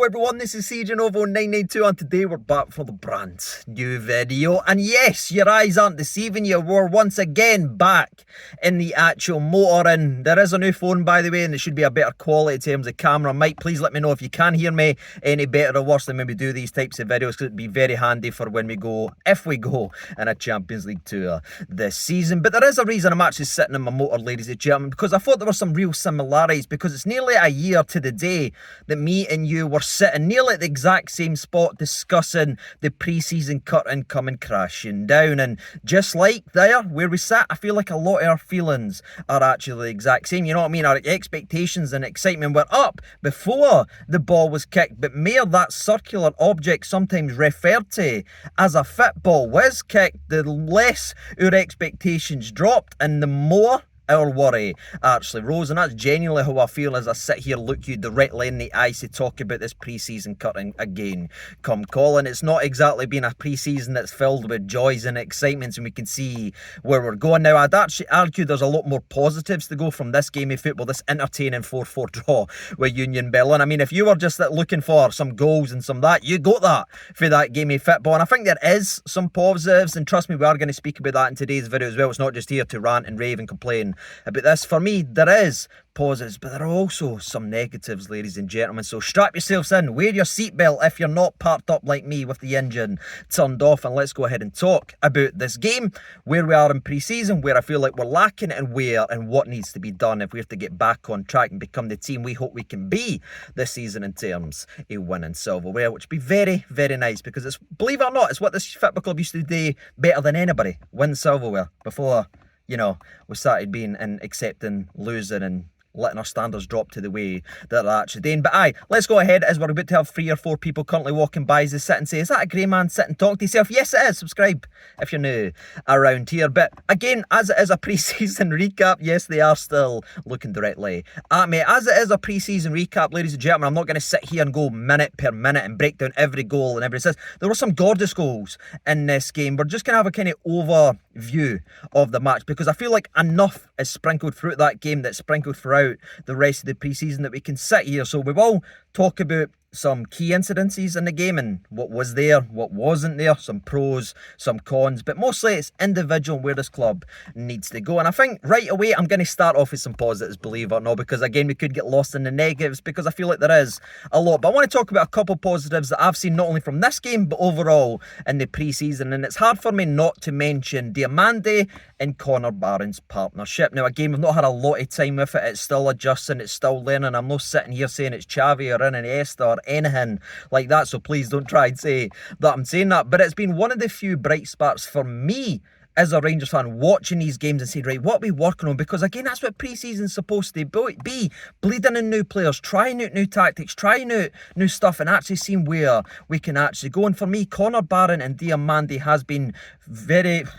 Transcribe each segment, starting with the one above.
Hello everyone, this is CJNovo992 and today we're back for the brand new video. And yes, your eyes aren't deceiving you, we're once again back in the actual motor, and there is a new phone by the way, and it should be a better quality in terms of camera. Mike, please let me know if you can hear me any better or worse than when we do these types of videos, because it'd be very handy for when we go, if we go, in a Champions League tour this season. But there is a reason I'm actually sitting in my motor, ladies and gentlemen, because I thought there were some real similarities, because it's nearly a year to the day that me and you were sitting nearly at the exact same spot discussing the pre-season curtain coming crashing down. And just like there where we sat, I feel like a lot of our feelings are actually the exact same. You know what I mean? Our expectations and excitement were up before the ball was kicked, but mere that circular object sometimes referred to as a football was kicked, the less our expectations dropped and the more our worry actually rose. And that's genuinely how I feel as I sit here, look you directly in the eyes to talk about this pre-season curtain again come calling. It's not exactly been a pre-season that's filled with joys and excitements, and we can see where we're going now. I'd actually argue there's a lot more positives to go from this game of football, this entertaining 4-4 draw with Union Berlin. I mean, if you were just looking for some goals and some of that, you got that for that game of football. And I think there is some positives, and trust me, we are going to speak about that in today's video as well. It's not just here to rant and rave and complain about this. For me, there is positives, but there are also some negatives, ladies and gentlemen. So strap yourselves in, wear your seatbelt if you're not parked up like me with the engine turned off, and let's go ahead and talk about this game, where we are in pre-season, where I feel like we're lacking, and where and what needs to be done if we have to get back on track and become the team we hope we can be this season in terms of winning silverware, which would be very, very nice, because it's, believe it or not, it's what this football club used to do better than anybody, win silverware, before, you know, we started being and accepting losing and letting our standards drop to the way that they're actually doing. But aye, let's go ahead, as we're about to have 3 or 4 people currently walking by as they sit and say, is that a grey man? Sit and talk to yourself. Yes, it is. Subscribe if you're new around here. But again, as it is a pre-season recap, yes, they are still looking directly at me. As it is a pre-season recap, ladies and gentlemen, I'm not going to sit here and go minute per minute and break down every goal and every assist. There were some gorgeous goals in this game. We're just going to have a kind of overview of the match, because I feel like enough is sprinkled throughout that game that's sprinkled throughout the rest of the pre-season that we can sit here. So we will talk about some key incidences in the game and what was there, what wasn't there, some pros, some cons, but mostly it's individual where this club needs to go. And I think right away I'm going to start off with some positives, believe it or not, because again we could get lost in the negatives, because I feel like there is a lot. But I want to talk about a couple positives that I've seen not only from this game but overall in the pre-season, and it's hard for me not to mention Diomande and Connor Barron's partnership. Now again, we've not had a lot of time with it, it's still adjusting, it's still learning. I'm not sitting here saying it's Xavi or Iniesta or anything like that, so please don't try and say that I'm saying that. But it's been one of the few bright sparks for me as a Rangers fan, watching these games and saying, right, what are we working on? Because again, that's what pre-season's supposed to be, bleeding in new players, trying out new tactics, trying out new stuff, and actually seeing where we can actually go. And for me, Connor Barron and Diomande has been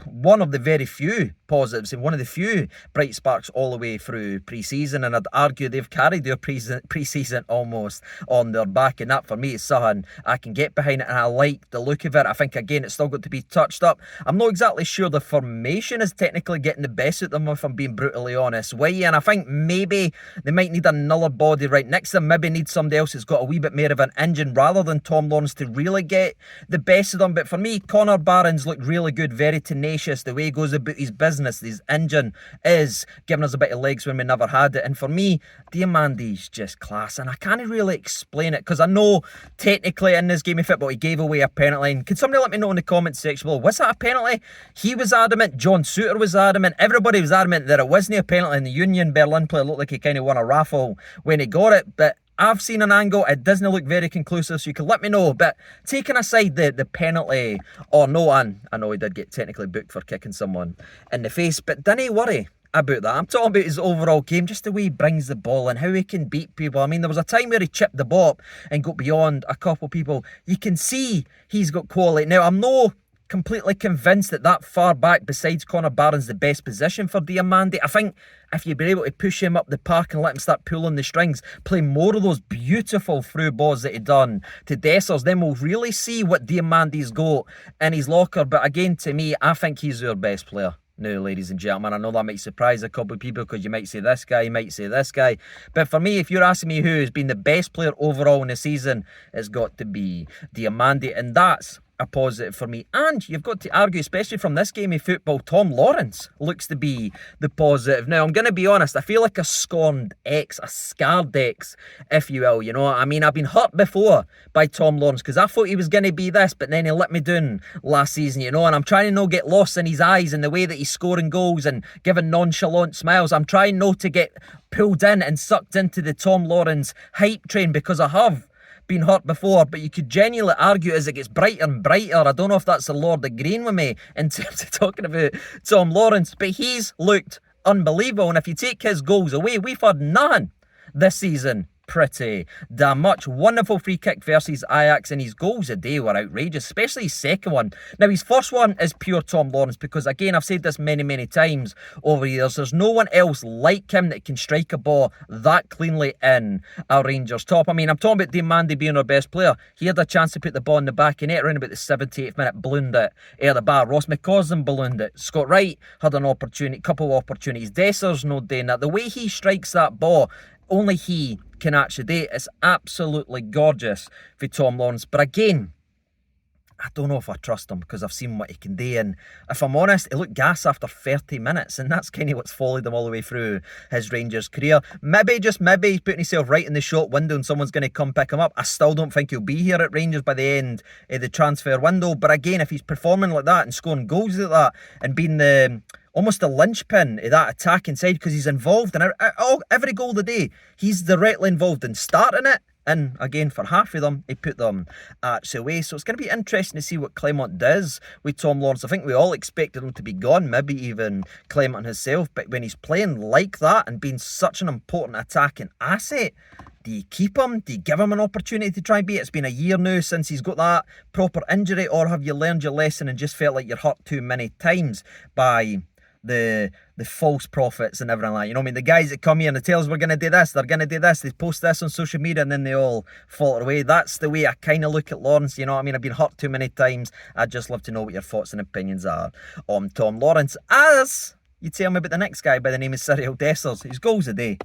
one of the very few positives and one of the few bright sparks all the way through pre-season, and I'd argue they've carried their pre-season almost on their back, and that for me is something I can get behind it, and I like the look of it. I think again it's still got to be touched up. I'm not exactly sure the formation is technically getting the best of them, if I'm being brutally honest with you, and I think maybe they might need another body right next to them, maybe need somebody else who's got a wee bit more of an engine rather than Tom Lawrence to really get the best of them. But for me, Connor Barron's looked really good, very tenacious, the way he goes about his business, his engine is giving us a bit of legs when we never had it. And for me, Diomande's just class, and I can't really explain it, because I know technically in this game of football he gave away a penalty, and can somebody let me know in the comments section below, was that a penalty? He was adamant, John Suter was adamant, everybody was adamant that it wasn't a penalty, and the Union Berlin player looked like he kind of won a raffle when he got it. But I've seen an angle, it doesn't look very conclusive, so you can let me know. But taking aside the penalty or no, and I know he did get technically booked for kicking someone in the face, but didn't worry about that. I'm talking about his overall game, just the way he brings the ball and how he can beat people. I mean, there was a time where he chipped the ball and got beyond a couple of people. You can see he's got quality. Now, I'm no completely convinced that far back besides Connor Barron's the best position for Diomande. I think if you'd be able to push him up the park and let him start pulling the strings, play more of those beautiful through balls that he done to Dessers, then we'll really see what Diomande's got in his locker. But again, to me, I think he's our best player Now, ladies and gentlemen, I know that might surprise a couple of people because you might say this guy, you might say this guy. But for me, if you're asking me who has been the best player overall in the season, it's got to be Diomande. And that's a positive for me. And you've got to argue, especially from this game of football, Tom Lawrence looks to be the positive. Now, I'm going to be honest, I feel like a scorned ex, a scarred ex, if you will. You know, I mean, I've been hurt before by Tom Lawrence because I thought he was going to be this, but then he let me down last season, you know, and I'm trying to not get lost in his eyes and the way that he's scoring goals and giving nonchalant smiles. I'm trying not to get pulled in and sucked into the Tom Lawrence hype train because I have been hurt before, but you could genuinely argue as it gets brighter and brighter. I don't know if that's the Lord agreeing with me in terms of talking about Tom Lawrence, but he's looked unbelievable. And if you take his goals away, we've had none this season. Pretty damn much. Wonderful free kick versus Ajax, and his goals a day were outrageous, especially his second one. Now, his first one is pure Tom Lawrence because, again, I've said this many times over the years, there's no one else like him that can strike a ball that cleanly in a Rangers top. I mean, I'm talking about Diomande being our best player. He had a chance to put the ball in the back of net around about the 78th minute, ballooned it out of the bar. Ross McCausland ballooned it. Scott Wright had an opportunity, couple of opportunities. Desser's no doing that. The way he strikes that ball, only he can actually do it. It's absolutely gorgeous for Tom Lawrence. But again, I don't know if I trust him because I've seen what he can do. And if I'm honest, he looked gas after 30 minutes. And that's kind of what's followed him all the way through his Rangers career. Maybe, just maybe, he's putting himself right in the short window and someone's going to come pick him up. I still don't think he'll be here at Rangers by the end of the transfer window. But again, if he's performing like that and scoring goals like that and being almost the linchpin of that attacking side, because he's involved in every goal of the day. He's directly involved in starting it. And again, for half of them, he put them actually away. So it's going to be interesting to see what Clement does with Tom Lawrence. I think we all expected him to be gone, maybe even Clement himself. But when he's playing like that and being such an important attacking asset, do you keep him? Do you give him an opportunity to try and beat it? It's been a year now since he's got that proper injury. Or have you learned your lesson and just felt like you're hurt too many times by the false prophets and everything like that? You know what I mean? The guys that come here and they tell us we're going to do this, they're going to do this, they post this on social media and then they all falter away. That's the way I kind of look at Lawrence, you know what I mean? I've been hurt too many times. I'd just love to know what your thoughts and opinions are on Tom Lawrence. As you tell me about the next guy by the name of Cyril Dessers, his goals a day,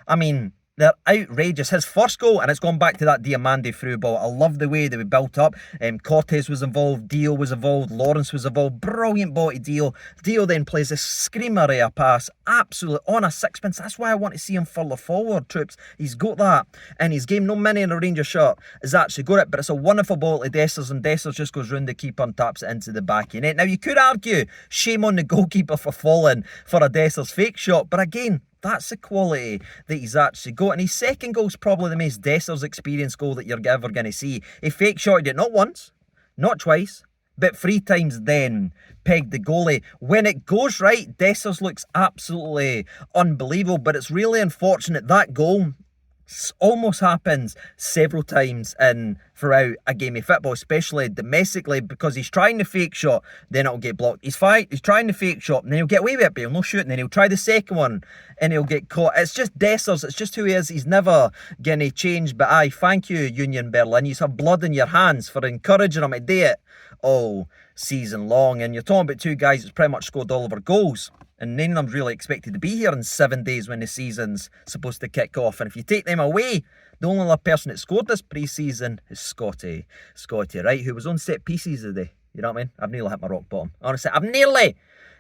I mean, they're outrageous. His first goal, and it's gone back to that Diomande through ball. I love the way that we built up. Cortez was involved, Dio was involved, Lawrence was involved. Brilliant ball to Dio. Dio then plays a screamer of a pass, absolutely on a sixpence. That's why I want to see him further forward, troops. He's got that in his game. No many in a Rangers shirt has actually got it, but it's a wonderful ball to Dessers, and Dessers just goes round the keeper and taps it into the back of net. Now, you could argue, shame on the goalkeeper for falling for a Dessers fake shot, but again, that's the quality that he's actually got. And his second goal's probably the most Dessers experience goal that you're ever going to see. He fake shotted it not once, not twice, but 3 times, then pegged the goalie. When it goes right, Dessers looks absolutely unbelievable, but it's really unfortunate that goal almost happens several times in throughout a game of football, especially domestically, because he's trying the fake shot, then it'll get blocked. He's trying the fake shot, and then he'll get away with it, but he'll no shoot, and then he'll try the second one, and he'll get caught. It's just Dessers, it's just who he is. He's never going to change. But aye, thank you, Union Berlin. You have blood in your hands for encouraging him to do it all season long. And you're talking about two guys that's pretty much scored all of our goals, and none of them's really expected to be here in 7 days when the season's supposed to kick off. And if you take them away, the only other person that scored this pre-season is Scotty Wright, who was on set pieces today. You know what I mean? I've nearly hit my rock bottom. Honestly, I've nearly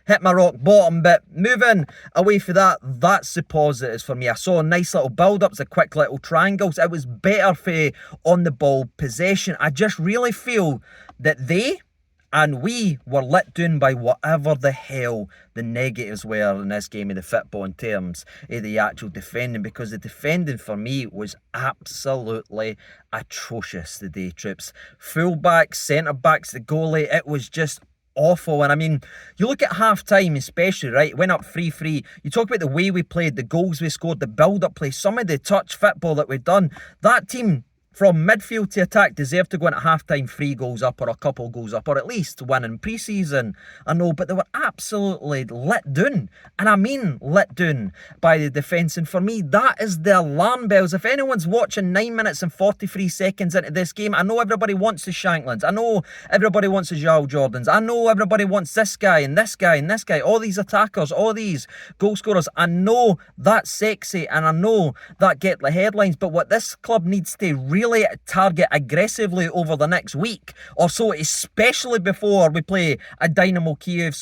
hit my rock bottom. But moving away from that, that's the positives for me. I saw nice little build-ups, the quick little triangles. It was better for on-the-ball possession. I just really feel that they and we were let down by whatever the hell the negatives were in this game of the football in terms of the actual defending, because the defending for me was absolutely atrocious today, troops. Full-backs, centre-backs, the goalie, it was just awful. And I mean, you look at half-time especially, right? It went up 3-3. You talk about the way we played, the goals we scored, the build-up play, some of the touch football that we've done. That team from midfield to attack deserve to go into half-time 3 goals up or a couple goals up or at least win in pre-season. I know, but they were absolutely let down. And I mean let down by the defence. And for me, that is the alarm bells. If anyone's watching 9 minutes and 43 seconds into this game, I know everybody wants the Shanklands. I know everybody wants the Joao Jordans. I know everybody wants this guy and this guy and this guy. All these attackers, all these goal scorers. I know that's sexy and I know that get the headlines. But what this club needs to really target aggressively over the next week or so, especially before we play a Dynamo Kiev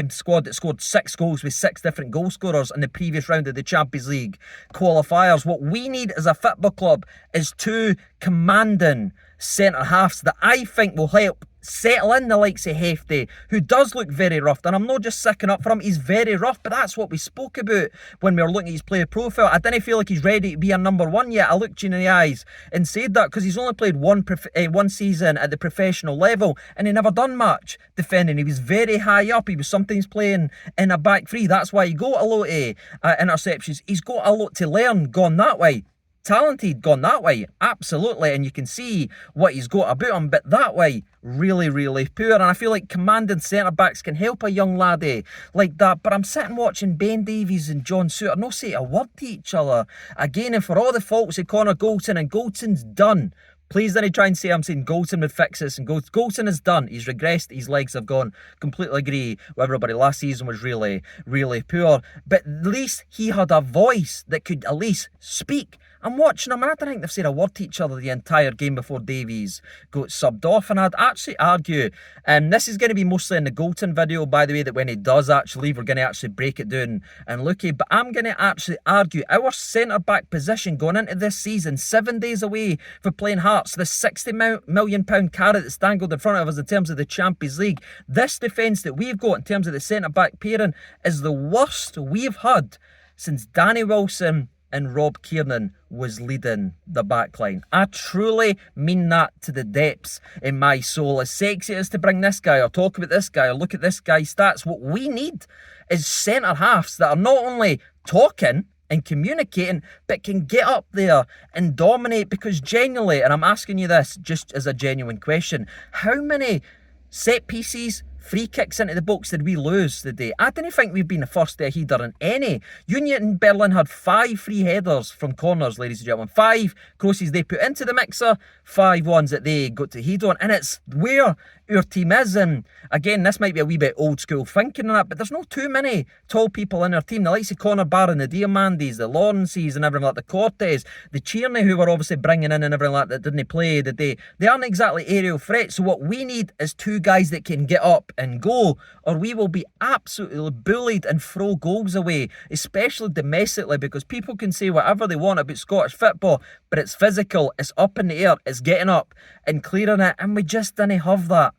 squad that scored 6 goals with 6 different goal scorers in the previous round of the Champions League qualifiers. What we need as a football club is 2 commanding centre-halves that I think will help settle in the likes of Hefty, who does look very rough. And I'm not just sicking up for him, he's very rough, but that's what we spoke about when we were looking at his player profile. I didn't feel like he's ready to be a number 1 yet. I looked you in the eyes and said that because he's only played one season at the professional level and he never done much defending. He was very high up. He was sometimes playing in a back three. That's why he got a lot of interceptions. He's got a lot to learn gone that way. Talented gone that way, absolutely, and you can see what he's got about him, but that way, really, really poor. And I feel like commanding centre-backs can help a young laddie like that. But I'm sitting watching Ben Davies and John Souttar not say a word to each other again, and for all the faults of Connor Goldson, and Goldson's done. Please don't try and say I'm saying Goldson would fix this, and Goldson is done. He's regressed, his legs have gone. Completely agree with everybody. Last season was really, really poor. But at least he had a voice that could at least speak. I'm watching him and I don't think they've said a word to each other the entire game before Davies got subbed off. And I'd actually argue, and this is going to be mostly in the Goldson video, by the way, that when he does actually leave, we're going to actually break it down and look at. But I'm going to actually argue our centre-back position going into this season, 7 days away for playing Hearts, the £60 million carrot that's dangled in front of us in terms of the Champions League. This defence that we've got in terms of the centre-back pairing is the worst we've had since Danny Wilson and Rob Kiernan was leading the backline. I truly mean that to the depths in my soul. As sexy as to bring this guy or talk about this guy or look at this guy's stats, what we need is centre-halves that are not only talking and communicating, but can get up there and dominate. Because genuinely, and I'm asking you this just as a genuine question, how many set pieces, free kicks into the box did we lose today? I didn't think we'd been the first header in any. Union Berlin had 5 free headers from corners, ladies and gentlemen. 5 crosses they put into the mixer, 5 ones that they got to head on. And it's where our team is. And again, this might be a wee bit old school thinking and that, but there's not too many tall people in our team. The likes of Connor Barron, the Diomandes, the Lawrences and everything like the Cortes, the Tierney, who were obviously bringing in and everything like that didn't play today. They aren't exactly aerial threats. So what we need is 2 guys that can get up and go, or we will be absolutely bullied and throw goals away, especially domestically, because people can say whatever they want about Scottish football, but it's physical, it's up in the air, it's getting up and clearing it, and we just didn't have that.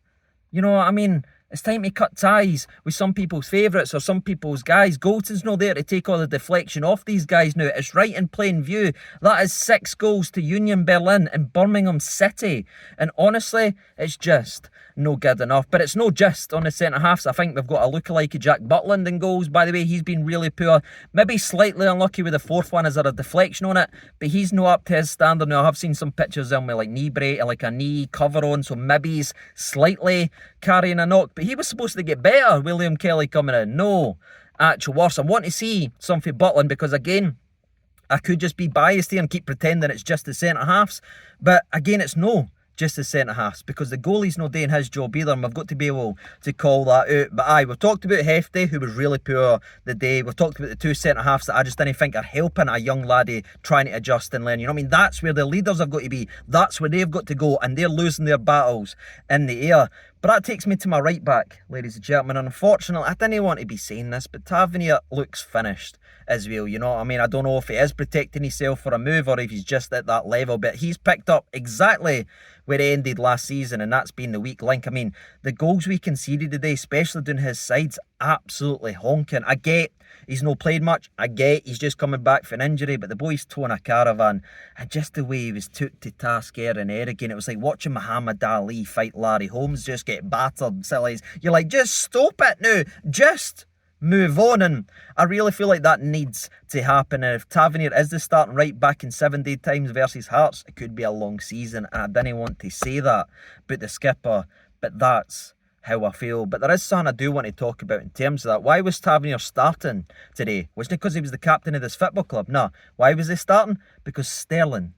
You know what I mean? It's time to cut ties with some people's favourites or some people's guys. Goldson's not there to take all the deflection off these guys now. It's right in plain view. That is 6 goals to Union Berlin and Birmingham City. And honestly, it's just no good enough. But it's no just on the centre-halves. I think we've got a lookalike of Jack Butland in goals. By the way, he's been really poor. Maybe slightly unlucky with the 4th one. Is there a deflection on it? But he's not up to his standard now. I have seen some pictures of him with like knee break, like a knee cover on. So maybe he's slightly carrying a knock. But he was supposed to get better, William Kelly coming in. No, actual worse. I want to see something Butland because, again, I could just be biased here and keep pretending it's just the centre-halves. But, again, it's no just the centre-halves because the goalie's not doing his job either, and we've got to be able to call that out. But aye, we've talked about Hefty, who was really poor the day. We've talked about the 2 centre-halves that I just didn't think are helping a young laddie trying to adjust and learn. You know what I mean? That's where the leaders have got to be. That's where they've got to go, and they're losing their battles in the air. But that takes me to my right back, ladies and gentlemen. And unfortunately, I didn't want to be saying this, but Tavernier looks finished as well. You know what I mean? I don't know if he is protecting himself for a move or if he's just at that level. But he's picked up exactly where he ended last season, and that's been the weak link. I mean, the goals we conceded today, especially down his sides, absolutely honking. I get he's not played much. I get he's just coming back from an injury, but the boy's towing a caravan, and just the way he was took to task here and there again, it was like watching Muhammad Ali fight Larry Holmes, just get battered. Sillies. You're like, just stop it now. Just move on, and I really feel like that needs to happen. And if Tavernier is the starting right back in 7 day times versus Hearts, it could be a long season, and I didn't want to say that about the skipper, but that's how I feel. But there is something I do want to talk about in terms of that. Why was Tavernier starting today? Wasn't it because he was the captain of this football club? No. Why was he starting? Because Sterling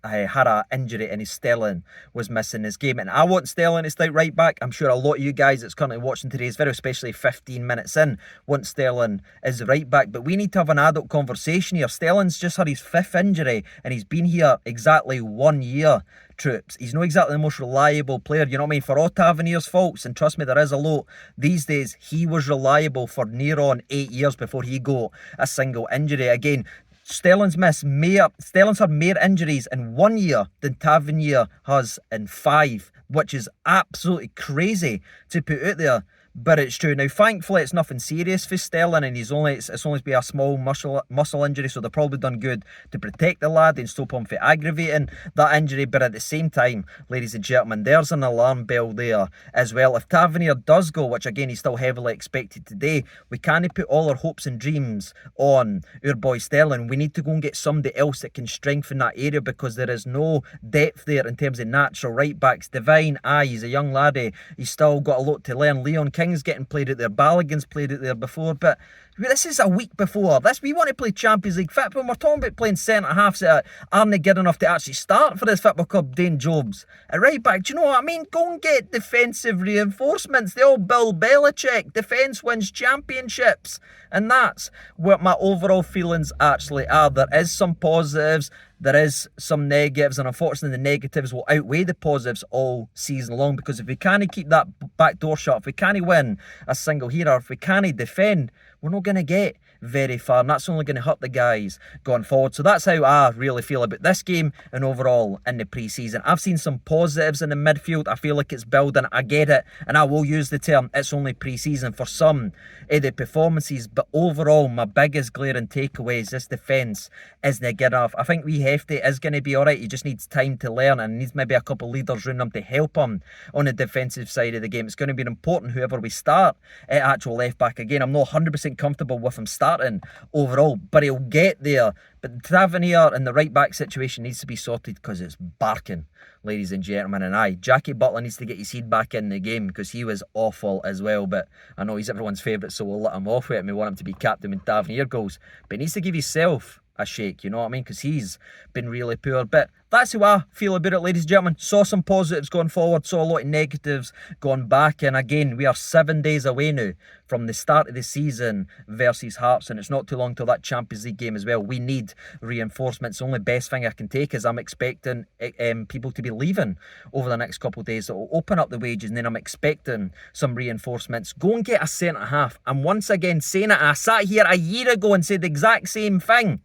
had an injury and his Sterling was missing his game, and I want Sterling to stay right back. I'm sure a lot of you guys that's currently watching today's video, especially 15 minutes in, want Sterling as the right back, but we need to have an adult conversation here. Sterling's just had his 5th injury and he's been here exactly 1 year, troops. He's not exactly the most reliable player, you know what I mean? For all Tavernier's faults, and trust me, there is a lot these days, he was reliable for near on 8 years before he got a single injury. Again, Sterling's had more injuries in 1 year than Tavernier has in 5, which is absolutely crazy to put out there. But it's true. Now, thankfully, it's nothing serious for Sterling, and it's only been a small muscle injury, so they've probably done good to protect the lad and stop him from aggravating that injury. But at the same time, ladies and gentlemen, there's an alarm bell there as well. If Tavernier does go, which again he's still heavily expected today, we can't put all our hopes and dreams on our boy Sterling. We need to go and get somebody else that can strengthen that area, because there is no depth there in terms of natural right backs. Divine, he's a young laddie. He's still got a lot to learn. Leon King's getting played out there. Balogun's played out there before, but this is a week before this. We want to play Champions League football. We're talking about playing centre halves that aren't good enough to actually start for this football club. Dane Jobs at right back. Do you know what I mean? Go and get defensive reinforcements. The old Bill Belichick defence wins championships, and that's what my overall feelings actually are. There is some positives, there is some negatives, and unfortunately the negatives will outweigh the positives all season long, because if we can't keep that back door shut, if we can't win a single here, or if we can't defend, we're not going to get very far, and that's only going to hurt the guys going forward. So that's how I really feel about this game and overall in the pre-season. I've seen some positives in the midfield. I feel like it's building. I get it, and I will use the term it's only pre-season for some of the performances, but overall my biggest glaring takeaway is this defence isn't good enough. I think Hefty is going to be alright. He just needs time to learn, and needs maybe a couple of leaders around him to help him on the defensive side of the game. It's going to be important whoever we start at actual left back. Again, I'm not 100% comfortable with him starting overall, but he'll get there. But Tavernier in the right back situation needs to be sorted, because it's barking, ladies and gentlemen. And Jackie Butler needs to get his head back in the game, because he was awful as well. But I know he's everyone's favourite, so we'll let him off with it. We want him to be captain when Tavernier goes, but he needs to give himself a shake, you know what I mean, because he's been really poor. But that's how I feel about it, ladies and gentlemen. Saw some positives going forward, saw a lot of negatives going back, and again, we are 7 days away now from the start of the season versus Hearts, and it's not too long till that Champions League game as well. We need reinforcements. The only best thing I can take is I'm expecting people to be leaving over the next couple of days. That will open up the wages, and then I'm expecting some reinforcements. Go and get a centre half. I'm once again saying it. I sat here a year ago and said the exact same thing.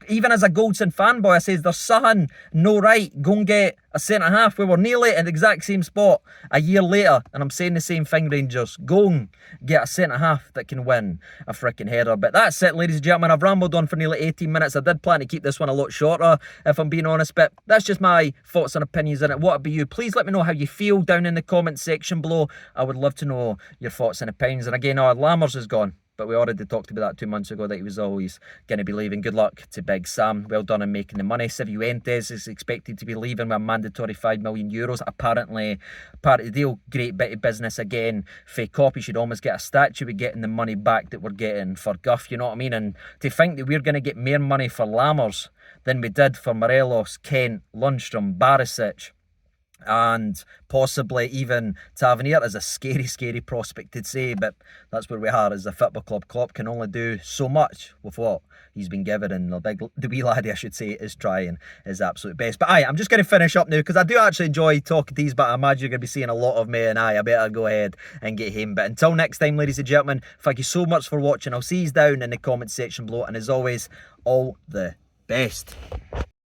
Even as a Goldson fanboy, I says there's something no right. Go and get a centre half. We were nearly in the exact same spot a year later, and I'm saying the same thing, Rangers. Go and get a centre half that can win a freaking header. But that's it, ladies and gentlemen. I've rambled on for nearly 18 minutes. I did plan to keep this one a lot shorter, if I'm being honest, but that's just my thoughts and opinions in it. What about you? Please let me know how you feel down in the comment section below. I would love to know your thoughts and opinions. And again, Lammers is gone, but we already talked about that 2 months ago, that he was always going to be leaving. Good luck to Big Sam. Well done in making the money. Cifuentes is expected to be leaving with a mandatory €5 million. Apparently, part of the deal. Great bit of business again. Fake copy should almost get a statue with getting the money back that we're getting for Guff, you know what I mean? And to think that we're going to get more money for Lammers than we did for Morelos, Kent, Lundstrom, Barisic, and possibly even Tavernier is a scary, scary prospect to say, but that's where we are as a football club. Klopp can only do so much with what he's been given, and the wee laddie, I should say, is trying his absolute best. But I'm just going to finish up now, because I do actually enjoy talking to these, but I imagine you're going to be seeing a lot of me, and I better go ahead and get him. But until next time, ladies and gentlemen, thank you so much for watching. I'll see you down in the comment section below, and as always, all the best.